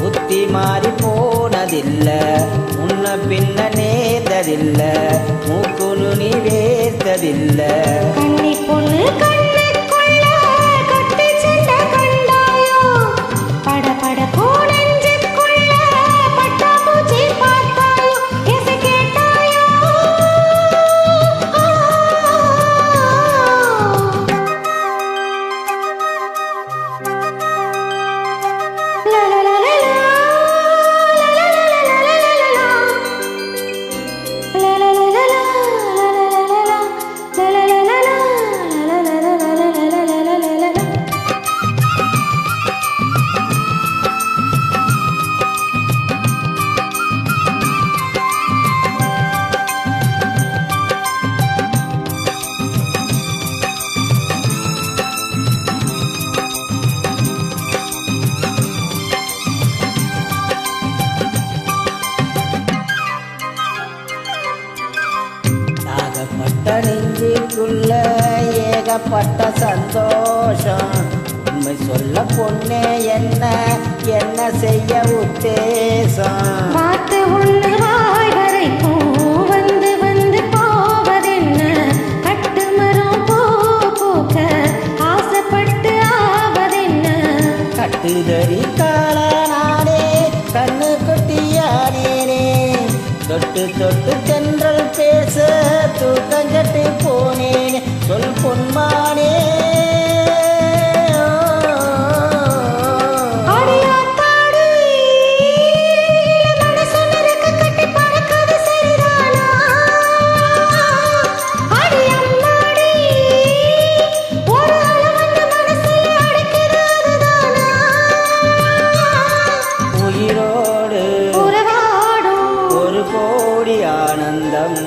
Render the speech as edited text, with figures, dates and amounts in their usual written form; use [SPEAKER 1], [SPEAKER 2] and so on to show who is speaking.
[SPEAKER 1] புத்தி மாறி போனதில்ல முன்ன பின்ன நேர்ந்ததில்ல மூக்குனு நீ வேர்த்ததில்ல
[SPEAKER 2] கண்ணி பொண்ணு கண்ணுக்குள்ள கட்டி சென்ற கண்டாயோ பட பட கோணஞ்சுக்குள்ள பட்டா பூச்சி பார்த்தாயோ எசை கேட்டாயோ
[SPEAKER 1] பட்ட நெஞ்சுக்குள்ள ஏகப்பட்ட சந்தோஷம் உண்மை சொல்ல பொண்ணே என்ன செய்ய உத்தேசம்
[SPEAKER 2] பார்த்து ஒன்று வாய் வரைக்கும் வந்து வந்து போவதென்ன கட்டு மரம் பூக்க ஆசைப்பட்டு ஆவதென்ன
[SPEAKER 1] கட்டுதறி காளானே கண்ணு கொட்டியானேனே தொட்டு தொட்டு தென்றல் பேச தூக்கஞ்சட்டு போனேன் சொல் பொன்மானே உயிரோடு ஒரு கோடி ஆனந்தம்